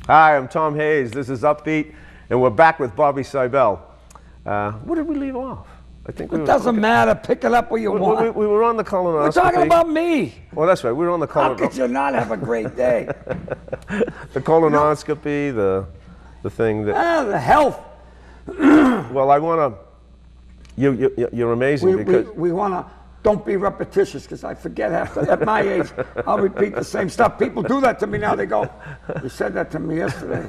Hi, I'm Tom Hayes. This is Upbeat, and we're back with Bobby Seibel. Where did we leave off? I think it doesn't matter. Pick it up where you want. We were on the colonoscopy. We're talking about me. Well, that's right. We were on the colonoscopy. How could you not have a great day? The colonoscopy, the thing that. The health. Well, I want to. You're amazing because we want to. Don't be repetitious, because I forget at my age, I'll repeat the same stuff. People do that to me now. They go, you said that to me yesterday.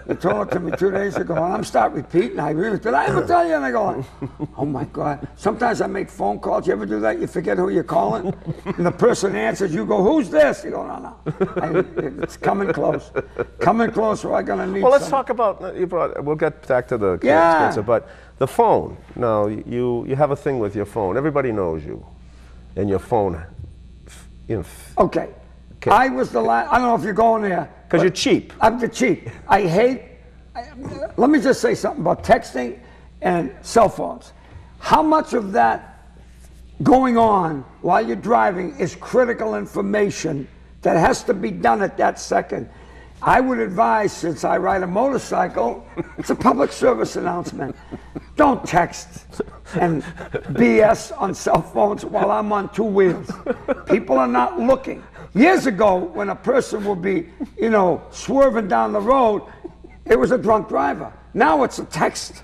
You told it to me 2 days ago. And I'm start repeating. Did I ever tell you? And I go, oh my God. Sometimes I make phone calls. You ever do that? You forget who you're calling? And the person answers. You go, who's this? You go, no. It's coming close. Coming close, or I'm going to need Well, let's talk about, we'll get back to the cancer, but the phone. No, you have a thing with your phone. Everybody knows you. And your phone. Okay. I was the last. I don't know if you're going there. Because you're cheap. I'm the cheap. I hate. Let me just say something about texting and cell phones. How much of that going on while you're driving is critical information that has to be done at that second? I would advise, since I ride a motorcycle, it's a public service announcement. Don't text and BS on cell phones while I'm on 2 wheels. People are not looking. Years ago, when a person would be, swerving down the road, it was a drunk driver. Now it's a text,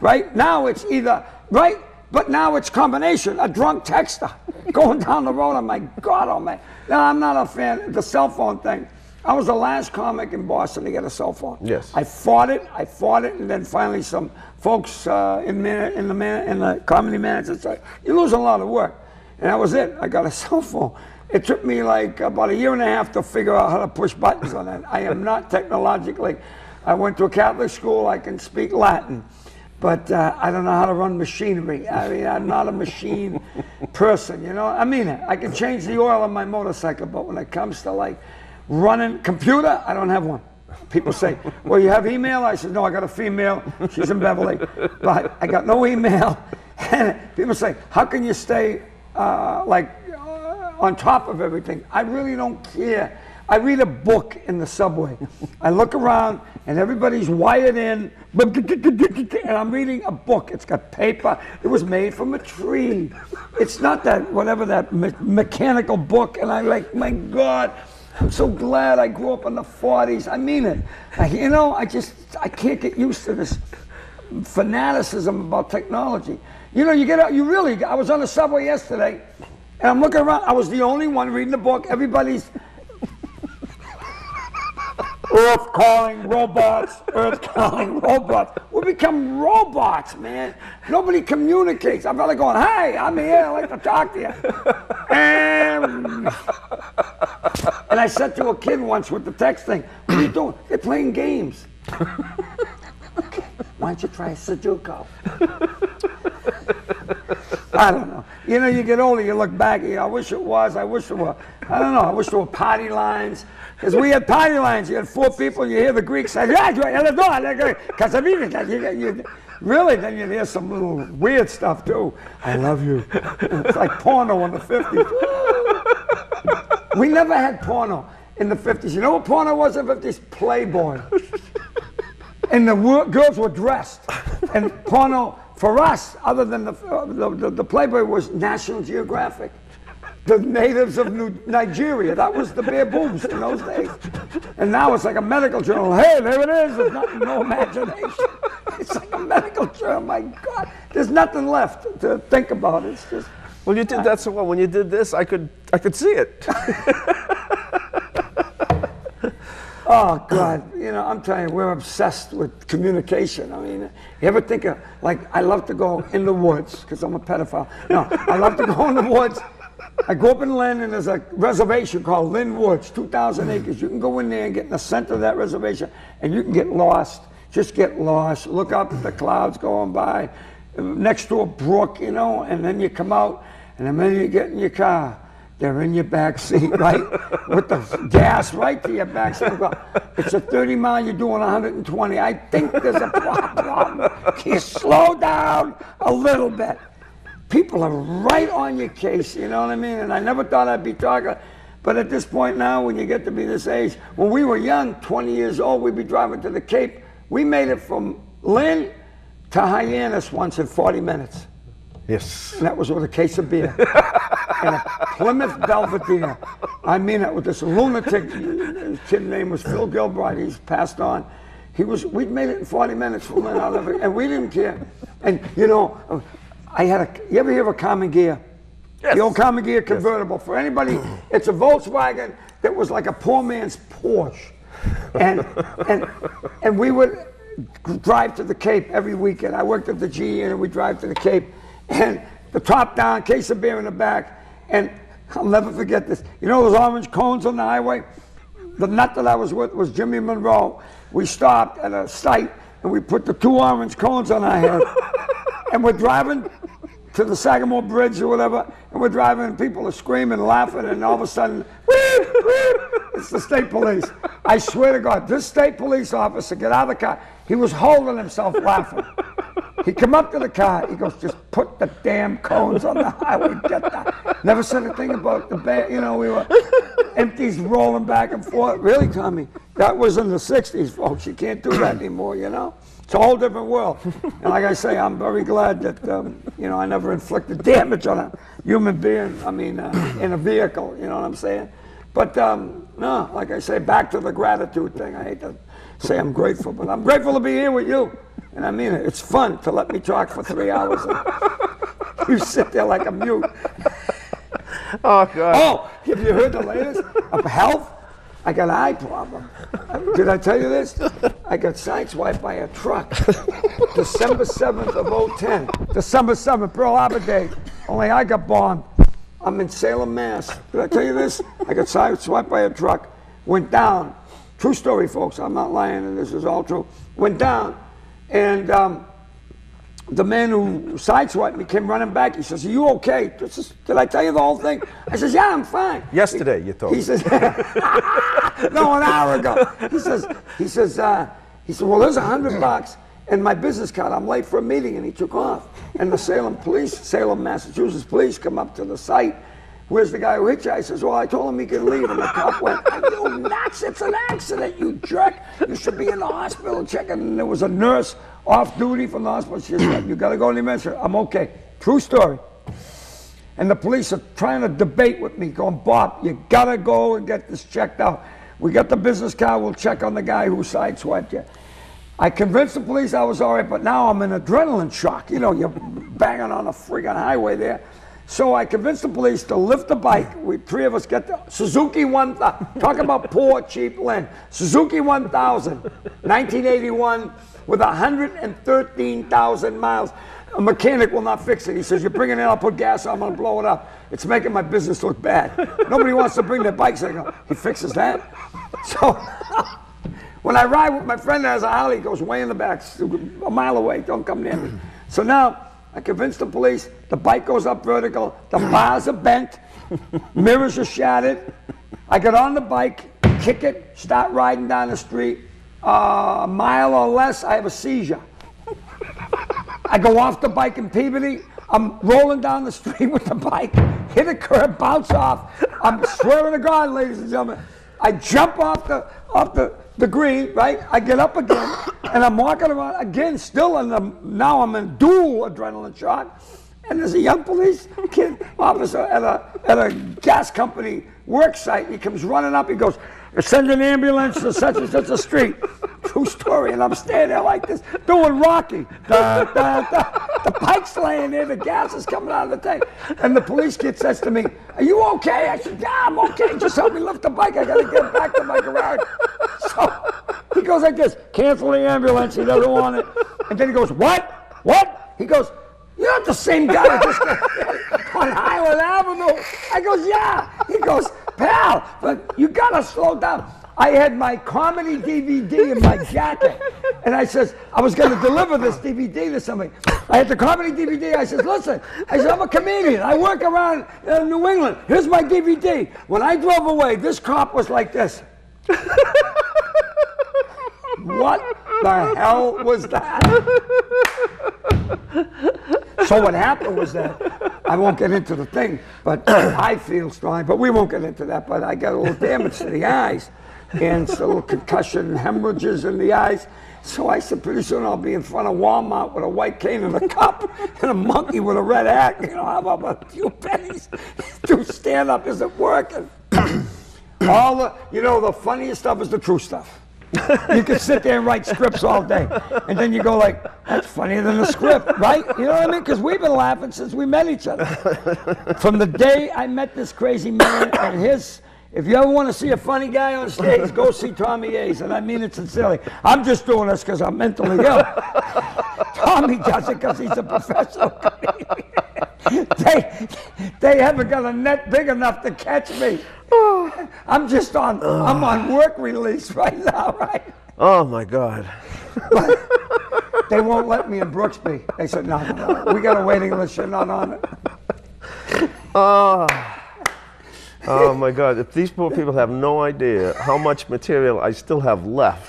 right? Now it's either, right? But now it's combination, a drunk texter going down the road. I'm like, God, oh man. No, I'm not a fan of the cell phone thing. I was the last comic in Boston to get a cell phone. Yes. I fought it, and then finally some folks in the comedy manager said, you lose a lot of work. And that was it. I got a cell phone. It took me like about 1.5 years to figure out how to push buttons on it. I am not technologically. I went to a Catholic school. I can speak Latin, but I don't know how to run machinery. I mean, I'm not a machine person, I mean it. I can change the oil on my motorcycle, but when it comes to like running computer, I don't have one. People say, well, you have email? I said, no, I got a female. She's in Beverly. But I got no email. And people say, how can you stay on top of everything? I really don't care. I read a book in the subway. I look around and everybody's wired in, and I'm reading a book. It's got paper. It was made from a tree. It's not that, whatever that mechanical book. And I'm like, my God, I'm so glad I grew up in the 40s. I mean it. I can't get used to this fanaticism about technology. I was on the subway yesterday, and I'm looking around. I was the only one reading the book. Everybody's Earth calling robots, Earth calling robots. We become robots, man. Nobody communicates. I'm probably going, hey, I'm here, I'd like to talk to you. And I said to a kid once with the text thing, what are you doing? They're playing games. Okay, why don't you try Sudoku? I don't know. You get older, you look back, I wish it was, I wish there were, I don't know, I wish there were party lines. Because we had party lines. You had 4 people, you hear the Greeks say, really, then you'd hear some little weird stuff too. I love you. It's like porno in the 50s. We never had porno in the 50s. You know what porno was in the 50s? Playboy. And the girls were dressed. And porno, for us, other than the Playboy, was National Geographic. The natives of Nigeria, that was the bare boobs in those days. And now it's like a medical journal. Hey, there it is. There's no imagination. It's like a medical journal. My God, there's nothing left to think about. It's just. Well, you did that so well. When you did this, I could see it. Oh God, I'm telling you, we're obsessed with communication. I mean, you ever think of, I love to go in the woods, because I'm a pedophile. No, I love to go in the woods I grew up in Lynn, and there's a reservation called Lynn Woods, 2,000 acres. You can go in there and get in the center of that reservation, and you can get lost. Just get lost. Look up at the clouds going by, next to a brook, you know, and then you come out, and the minute you get in your car, they're in your back seat, right? With the gas right to your back seat. It's a 30 mile, you're doing 120. I think there's a problem. Can you slow down a little bit? People are right on your case, you know what I mean? And I never thought I'd be talking. But at this point now, when you get to be this age, when we were young, 20 years old, we'd be driving to the Cape. We made it from Lynn to Hyannis once in 40 minutes. Yes. And that was with a case of beer. And a Plymouth Belvedere. I mean it, with this lunatic, his kid name was Phil Gilbride, he's passed on. We'd made it in 40 minutes from Lynn, and we didn't care. And you know, you ever hear of a Common Gear? Yes. The old Common Gear convertible. Yes. For anybody, it's a Volkswagen that was like a poor man's Porsche. And we would drive to the Cape every weekend. I worked at the GE, and we'd drive to the Cape. And the top down, case of beer in the back. And I'll never forget this. You know those orange cones on the highway? The nut that I was with was Jimmy Monroe. We stopped at a site, and we put the 2 orange cones on our head. And we're driving to the Sagamore Bridge or whatever, and we're driving, and people are screaming, laughing, and all of a sudden, it's the state police. I swear to God, this state police officer, get out of the car. He was holding himself laughing. He come up to the car, he goes, just put the damn cones on the highway, get that. Never said a thing about the band, you know, we were empties rolling back and forth. Really, Tommy, that was in the 60s, folks. You can't do that anymore, you know? It's a whole different world. And like I say, I'm very glad that, you know, I never inflicted damage on a human being, I mean, in a vehicle, you know what I'm saying? But, no, like I say, back to the gratitude thing. I hate to say I'm grateful, but I'm grateful to be here with you. And I mean it. It's fun to let me talk for 3 hours. And you sit there like a mute. Oh, God. Oh, have you heard the latest of health? I got an eye problem. Did I tell you this? I got sideswiped by a truck. December 7th of 2010. December 7th, Pearl Harbor Day. Only I got bombed. I'm in Salem, Mass. Did I tell you this? I got sideswiped by a truck. Went down. True story, folks. I'm not lying, and this is all true. Went down, and the man who sideswiped me came running back. He says, "Are you okay? Did I tell you the whole thing?" I says, "Yeah, I'm fine." Yesterday, you told me. He says, "No, an hour ago." He says, "Well, there's $100 and my business card. I'm late for a meeting," and he took off. And the Salem, Massachusetts police come up to the site. "Where's the guy who hit you?" I says, "Well, I told him he could leave." And the cop went, "You nuts, it's an accident, you jerk. You should be in the hospital checking." And there was a nurse off duty from the hospital. She said, "You got to go to the emergency." I'm okay. True story. And the police are trying to debate with me, going, "Bob, you got to go and get this checked out. We got the business card, we'll check on the guy who sideswiped you." I convinced the police I was all right, but now I'm in adrenaline shock. You know, you're banging on a friggin' highway there. So I convinced the police to lift the bike. We 3 of us get the Suzuki 1000. Talk about poor, cheap Lynn. Suzuki 1000, 1981, with 113,000 miles. A mechanic will not fix it. He says, "You bring it in, I'll put gas on, I'm going to blow it up. It's making my business look bad." Nobody wants to bring their bikes. I go, he fixes that? So when I ride with my friend that has a Harley, he goes way in the back, a mile away, don't come near me. So now, I convinced the police, the bike goes up vertical, the bars are bent, mirrors are shattered. I get on the bike, kick it, start riding down the street. A mile or less, I have a seizure. I go off the bike in Peabody. I'm rolling down the street with the bike, hit a curb, bounce off. I'm swearing to God, ladies and gentlemen. I jump off the green, right? I get up again, and I'm walking around again, still now I'm in dual adrenaline shock. And there's a young police kid officer at a gas company work site. And he comes running up. He goes, "Send an ambulance to such and such a street." True story. And I'm standing there like this, doing Rocky. Da, da, da. The bike's laying there. The gas is coming out of the tank. And the police kid says to me, "Are you okay?" I said, "Yeah, I'm okay. Just help me lift the bike. I got to get back to my garage." So he goes like this, "Cancel the ambulance. He doesn't want it." And then he goes, "What? What?" He goes, "You're not the same guy that just got on Highland Avenue. I goes, yeah. He goes, pal, but you gotta slow down. I had my comedy DVD in my jacket. And I says, I was gonna deliver this DVD to somebody. I had the comedy DVD. I says, listen, I said, I'm a comedian. I work around New England. Here's my DVD. When I drove away, this cop was like this. What the hell was that? So what happened was that, I won't get into the thing, but I feel strong, but we won't get into that, but I got a little damage to the eyes, and so a little concussion, hemorrhages in the eyes. So I said, pretty soon I'll be in front of Walmart with a white cane and a cup and a monkey with a red hat. You know, how about a few pennies to stand up isn't working. All the, you know, the funniest stuff is the true stuff. You can sit there and write scripts all day, and then you go like, that's funnier than the script, right? You know what I mean? Because we've been laughing since we met each other. From the day I met this crazy man, and if you ever want to see a funny guy on stage, go see Tommy A's, and I mean it sincerely. I'm just doing this because I'm mentally ill. Tommy does it because he's a professional comedian. They haven't got a net big enough to catch me. I'm on work release right now, right? Oh my God. But they won't let me in Brooksby. They said, no, we got a waiting list, you're not on it. Oh my God, if these poor people have no idea how much material I still have left.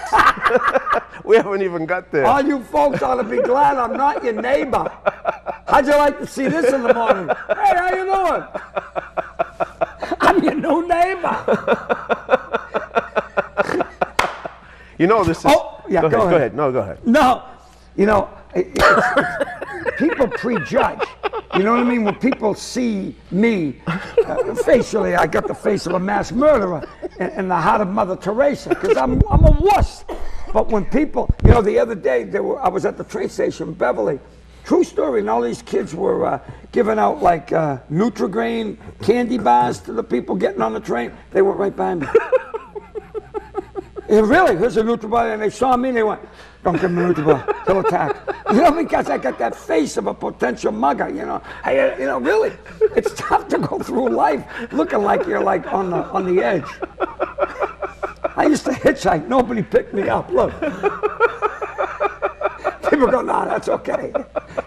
We haven't even got there. All you folks ought to be glad I'm not your neighbor. How'd you like to see this in the morning? Hey, how you doing? I'm your new neighbor. You know this is... Oh, yeah, go ahead. No, go ahead. No, you know, people prejudge. You know what I mean? When people see me, facially, I got the face of a mass murderer and the heart of Mother Teresa, because I'm a wuss. But when people, you know, the other day, I was at the train station in Beverly. True story, and all these kids were giving out like Nutri-Grain candy bars to the people getting on the train. They went right behind me. And really, here's a Nutri-Bar, and they saw me and they went, don't give them a Nutri-Bar, he'll attack. You know, because I got that face of a potential mugger, you know. You know, really, it's tough to go through life looking like you're like on the edge. I used to hitchhike, nobody picked me up, look. People go, nah, that's okay.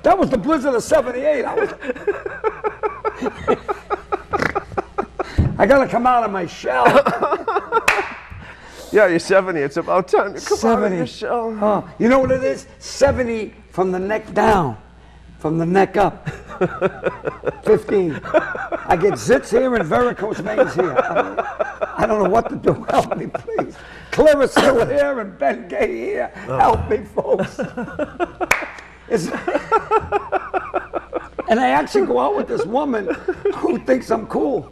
That was the blizzard of '78. I gotta come out of my shell. Yeah, you're 70. It's about time to come 70. out of your shell. Oh, you know what it is? 70 from the neck down, from the neck up. 15. I get zits here and varicose veins here. I don't know what to do. Help me, please. Clarence Hill here and Ben Gay here. Help me, folks. And I actually go out with this woman who thinks I'm cool.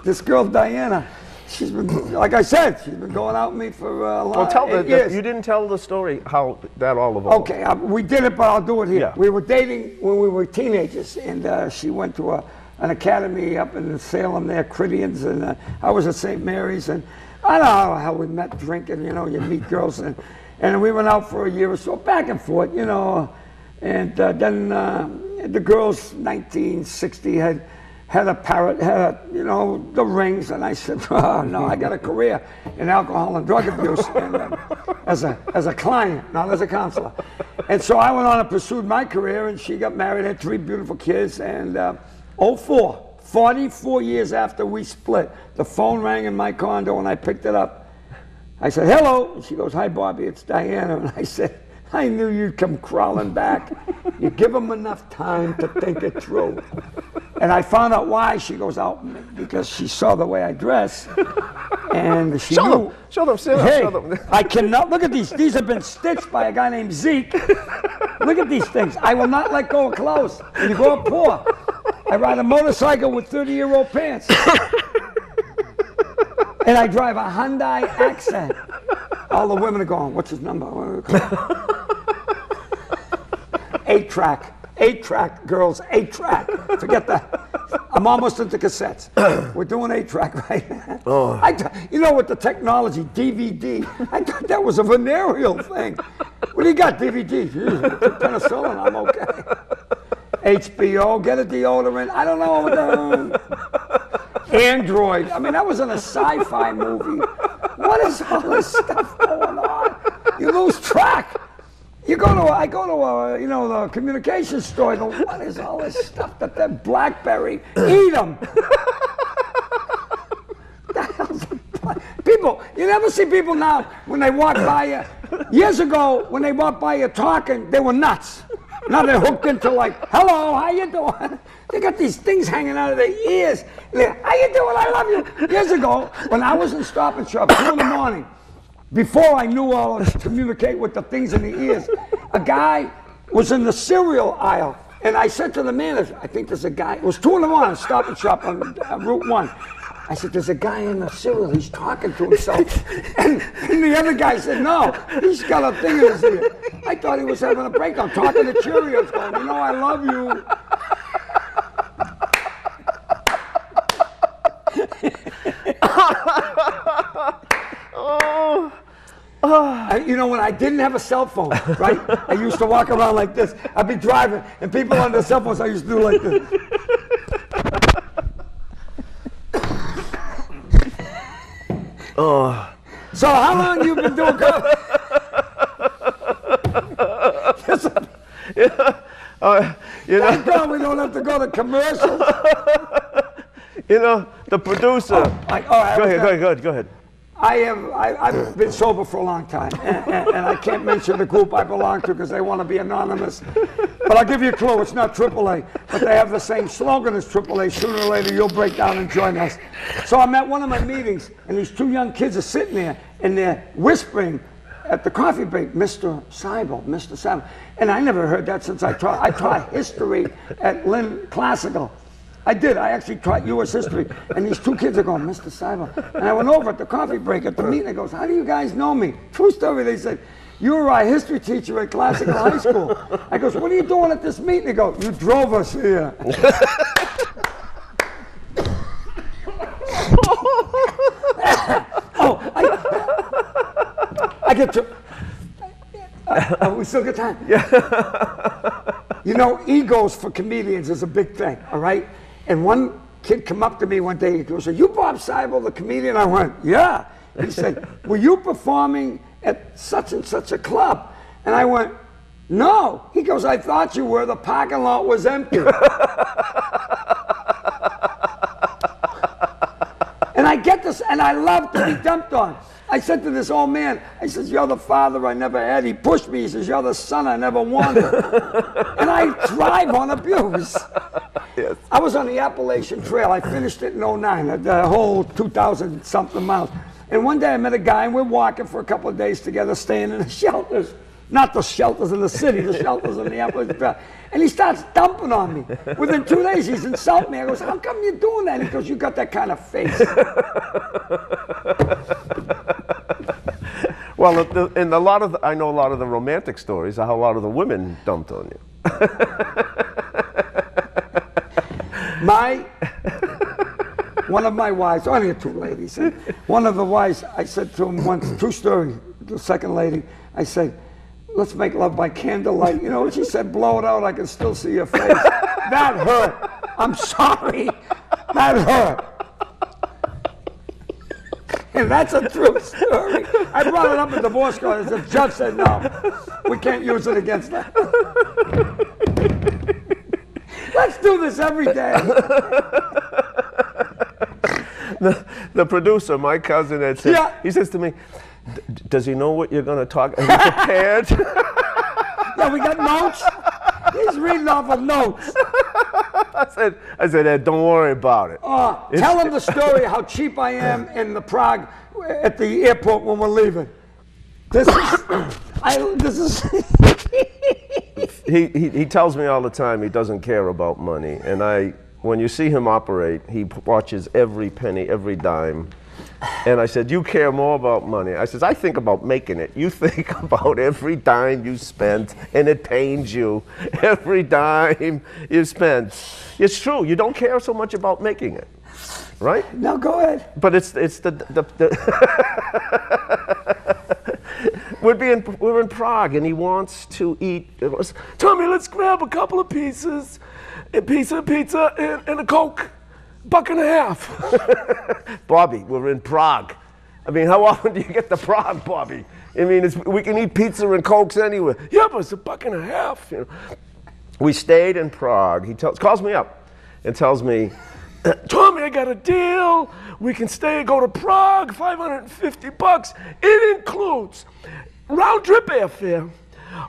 This girl, Diana. She's been, like I said, she's been going out with me for a lot of years. You didn't tell the story how that all evolved. Okay, we did it, but I'll do it here. Yeah. We were dating when we were teenagers, and she went to an academy up in Salem there, Cridians, and I was at St. Mary's, and I don't know how we met drinking, you know, you meet girls, and we went out for a year or so, back and forth, you know, and then the girls, 1960, had a parrot, you know, the rings, and I said, oh, no, I got a career in alcohol and drug abuse, and, as a client, not as a counselor. And so I went on and pursued my career, and she got married, had 3 beautiful kids, and 44 years after we split, the phone rang in my condo, and I picked it up. I said, hello, and she goes, hi, Bobby, it's Diana, and I said, I knew you'd come crawling back. You give them enough time to think it through. And I found out why she goes out with me, because she saw the way I dress, and she knew. Show them, hey, show them. I cannot, look at these. These have been stitched by a guy named Zeke. Look at these things. I will not let go of clothes. When you go up poor, I ride a motorcycle with 30-year-old pants. And I drive a Hyundai Accent. All the women are going, what's his number? 8-track, girls, 8-track. Forget that. I'm almost into cassettes. We're doing 8-track right now. Oh. You know, with the technology, DVD, I thought that was a venereal thing. What do you got, DVD? Jeez, penicillin, I'm okay. HBO, get a deodorant. I don't know what the Android. I mean, that was in a sci-fi movie. What is all this stuff going on? You lose track. I go to a, the communications store. I go, what is all this stuff that BlackBerry? Eat them. People, you never see people now when they walk by you. Years ago, when they walked by you talking, they were nuts. Now they're hooked into like, hello, how you doing? They got these things hanging out of their ears. How you doing? I love you. Years ago, when I was in Stop and Shop, 2 in the morning, before I knew all to communicate with the things in the ears, a guy was in the cereal aisle. And I said to the manager, I think there's a guy, it was 2 in the morning, Stop and Shop on Route 1. I said, there's a guy in the cereal, he's talking to himself. And the other guy said, no, he's got a thing in his ear. I thought he was having a breakdown, talking to Cheerios, going, I love you. When I didn't have a cell phone, right? I used to walk around like this. I'd be driving, and people on their cell phones, I used to do like this. So how long have you been doing comedy? Thank God we don't have to go to commercials. The producer. Go ahead. I've been sober for a long time, and I can't mention the group I belong to because they want to be anonymous. But I'll give you a clue, it's not AAA, but they have the same slogan as AAA, sooner or later you'll break down and join us. So I'm at one of my meetings, and these 2 young kids are sitting there, and they're whispering at the coffee break, Mr. Seibel, Mr. Seibel. And I never heard that since I taught history at Lynn Classical. I did. I actually taught U.S. history. And these 2 kids are going, Mr. Seibel. And I went over at the coffee break at the meeting. I goes, how do you guys know me? True story. They said, you were our history teacher at Classical High School. I goes, what are you doing at this meeting? They go, you drove us here. I get to... we still got time? Yeah. Egos for comedians is a big thing, all right? And one kid come up to me one day, he goes, are you Bob Seibel, the comedian? I went, yeah. He said, were you performing at such and such a club? And I went, no. He goes, I thought you were, the parking lot was empty. And I get this, and I love to be dumped on. I said to this old man, I says, you're the father I never had. He pushed me. He says, you're the son I never wanted. And I thrive on abuse. Yes. I was on the Appalachian Trail. I finished it in 09, the whole 2,000-something miles. And one day I met a guy, and we're walking for a couple of days together, staying in the shelters. Not the shelters in the city, the shelters in the Appalachian Trail. And he starts dumping on me. Within 2 days, he's insulting me. I goes, how come you're doing that? He goes, you got that kind of face. Well, I know a lot of the romantic stories of how a lot of the women dumped on you. One of my wives, only 2 ladies, and one of the wives, I said to him once, true story, the second lady, I said, let's make love by candlelight. You know what she said? Blow it out, I can still see your face. That hurt. I'm sorry. That hurt. And that's a true story. I brought it up in divorce court. The judge said, no, we can't use it against that. Let's do this every day. The producer, my cousin, had said, yeah. He says to me, does he know what you're going to talk? Are you prepared? Yeah, we got notes. He's reading off of notes. I said, Ed, don't worry about it. Tell him the story how cheap I am in the Prague at the airport when we're leaving. This is. He tells me all the time he doesn't care about money, and when you see him operate, he watches every penny, every dime. And I said, you care more about money. I said, I think about making it. You think about every dime you spent, and it pains you. Every dime you spent. It's true. You don't care so much about making it, right? No, go ahead. But it's we're in Prague, and he wants to eat. Tommy, let's grab a couple of pizzas, a piece of pizza, and a Coke, $1.50. Bobby, we're in Prague. I mean, how often do you get to Prague, Bobby? I mean, we can eat pizza and Cokes anywhere. Yeah, but it's $1.50. You know. We stayed in Prague. He calls me up and tells me, Tommy, I got a deal. We can stay and go to Prague, $550. It includes round-trip airfare,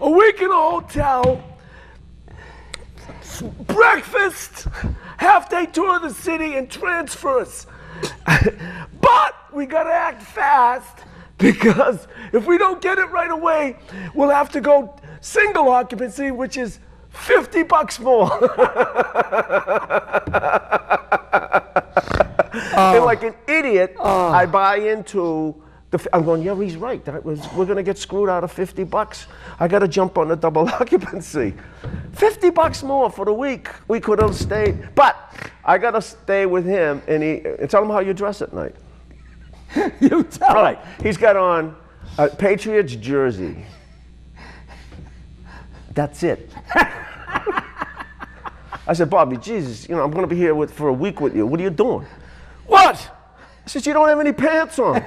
a week in a hotel, breakfast, half-day tour of the city, and transfers. But we gotta act fast, because if we don't get it right away, we'll have to go single occupancy, which is $50 more. And like an idiot, I buy into I'm going, yeah, he's right. We're going to get screwed out of $50. I got to jump on the double occupancy. $50 more for the week. We could have stayed. But I got to stay with him and tell him how you dress at night. You tell him. All right. He's got on a Patriots jersey. That's it. I said, Bobby, Jesus, I'm going to be here for a week with you. What are you doing? What? I said, you don't have any pants on.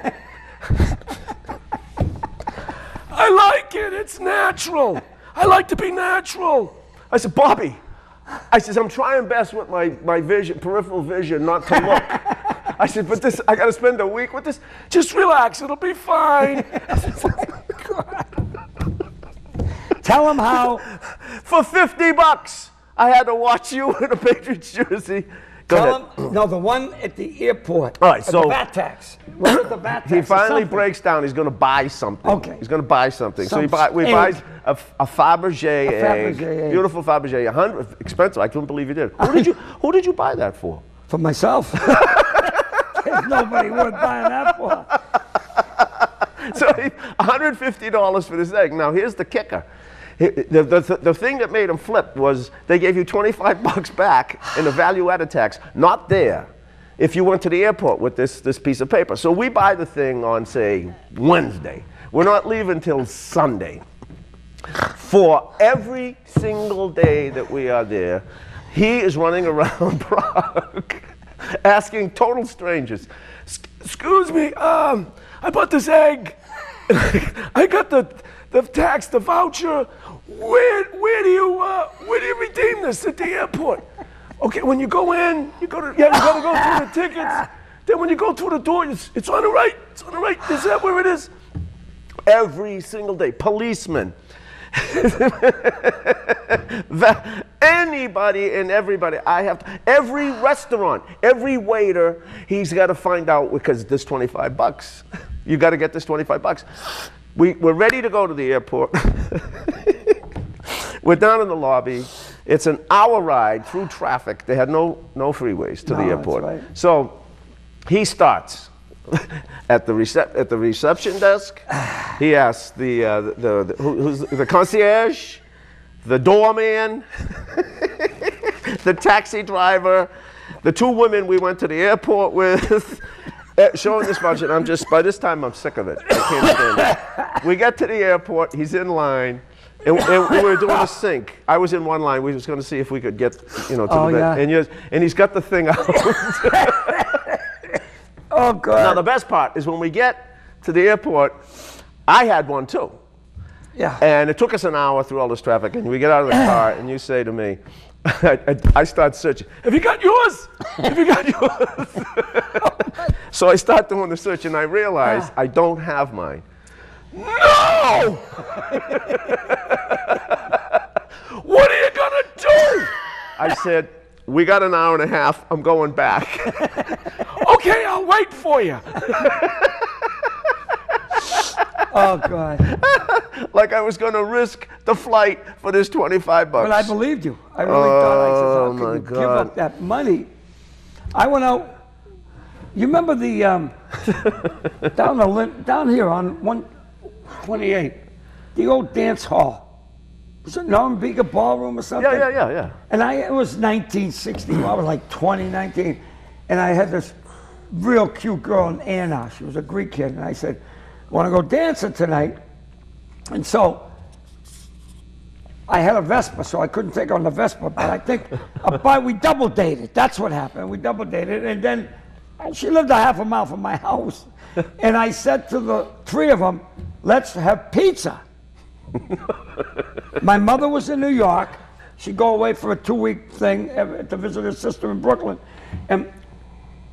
I like it. It's natural. I like to be natural. I said, Bobby, I'm trying best with my vision, peripheral vision, not to look. I said, but I got to spend a week with this. Just relax. It'll be fine. Tell him how. For $50, I had to watch you in a Patriots jersey. Tell him, no, the one at the airport. All right, so the VAT tax. Where the VAT tax? He finally breaks down. He's going to buy something. Okay. He's going to buy something. So we buys a Fabergé egg, beautiful Fabergé, expensive. I couldn't believe you did. Who did you buy that for? For myself. There's nobody worth buying that for. So $150 for this egg. Now here's the kicker. The thing that made him flip was they gave you $25 back in a value-added tax, not there, if you went to the airport with this piece of paper. So we buy the thing on, say, Wednesday. We're not leaving till Sunday. For every single day that we are there, he is running around Prague asking total strangers, excuse me, I bought this egg. I got the tax, the voucher. Where do you redeem this at the airport? Okay, when you go in, you gotta go through the tickets. Then when you go through the door, it's on the right. It's on the right. Is that where it is? Every single day, policemen. Anybody and everybody. Every restaurant, every waiter, he's got to find out because this $25. You got to get this $25. We're ready to go to the airport. We're down in the lobby. It's an hour ride through traffic. They had no freeways to the airport. That's right. So he starts at the reception desk. He asks who's the concierge, the doorman, the taxi driver, the two women we went to the airport with. Showing this function, by this time I'm sick of it. I can't stand it. We get to the airport, he's in line, and we were doing a sync. I was in one line, we was going to see if we could get, to the bed. And he's got the thing out. Oh, God. Now, the best part is when we get to the airport, I had one too. Yeah. And it took us an hour through all this traffic, and we get out of the car, and you say to me, I start searching. Have you got yours? Have you got yours? So I start doing the search, and I realize I don't have mine. No! What are you gonna do? I said, we got an hour and a half. I'm going back. Okay, I'll wait for you. Oh, God. Like I was going to risk the flight for this $25. But I believed you. I really thought. I said, how can you give up that money? I went out. You remember the down here on 128, the old dance hall. Was it Upbeat Ballroom or something? Yeah. And it was 1960. I was like 19, and I had this real cute girl, Anna. She was a Greek kid, and I said, "Want to go dancing tonight?" And so I had a Vespa, so I couldn't take her on the Vespa, but I think we double dated. That's what happened. We double dated, and then she lived a half a mile from my house. And I said to the three of them, let's have pizza. My mother was in New York. She'd go away for a 2-week thing to visit her sister in Brooklyn. And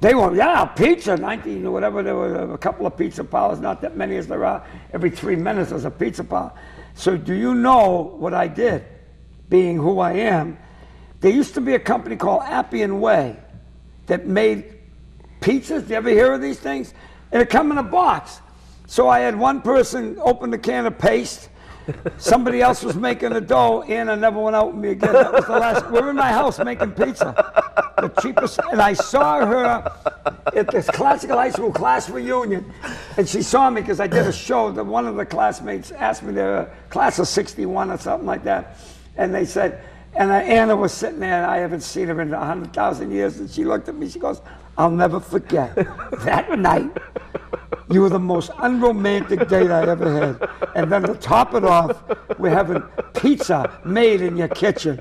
they were, yeah, pizza, 19 or whatever. There were a couple of pizza parlors, not that many as there are. Every 3 minutes there's a pizza parlor. So do you know what I did, being who I am? There used to be a company called Appian Way that made pizzas. Do you ever hear of these things? And it come in a box. So I had one person open the can of paste. Somebody else was making the dough. Anna never went out with me again. That was the last. We're in my house making pizza. The cheapest. And I saw her at this classical high school class reunion. And she saw me because I did a show that one of the classmates asked me, their class of 61 or something like that. And they said, and Anna was sitting there, and I haven't seen her in 100,000 years. And she looked at me, she goes, I'll never forget that night. You were the most unromantic date I ever had. And then to top it off, we're having pizza made in your kitchen.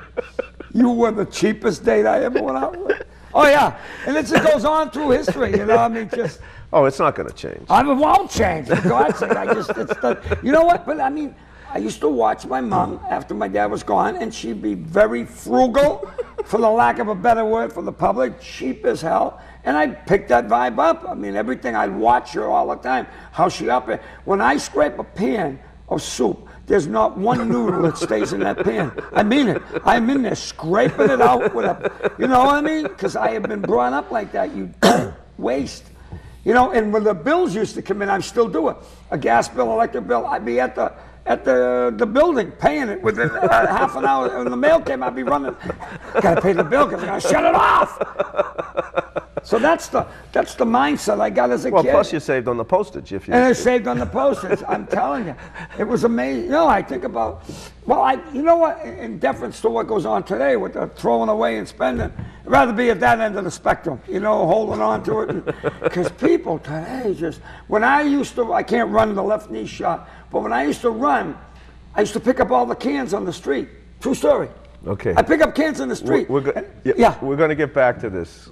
You were the cheapest date I ever went out with. Oh yeah, and it just goes on through history, you know, I mean, just. Oh, it's not going to change. I won't change, for God's sake. You know what, but I mean, I used to watch my mom after my dad was gone, and she'd be very frugal, for the lack of a better word for the public, cheap as hell. And I'd pick that vibe up. I mean, everything, I'd watch her all the time, how she up it. When I scrape a pan of soup, there's not one noodle that stays in that pan. I mean it. I'm in there scraping it out with a, you know what I mean? Because I have been brought up like that. You don't waste. You know, and when the bills used to come in, I still do it. A gas bill, electric bill, I'd be at the building paying it within half an hour. When the mail came, I'd be running. Gotta pay the bill because I gotta shut it off. So that's the mindset I got as a kid. Well, plus you saved on the postage if you. And I saved on the postage. I'm telling you, it was amazing. You know, I think about, well, you know what? In deference to what goes on today with the throwing away and spending, I'd rather be at that end of the spectrum. You know, holding on to it, because people today just. When I used to, I can't run the left knee shot, but when I used to run, I used to pick up all the cans on the street. True story. Okay. I pick up cans in the street. We're going to get back to this.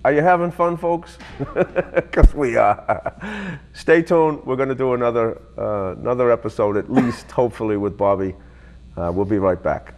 Are you having fun, folks? Because we are. Stay tuned. We're going to do another episode, at least, hopefully, with Bobby. We'll be right back.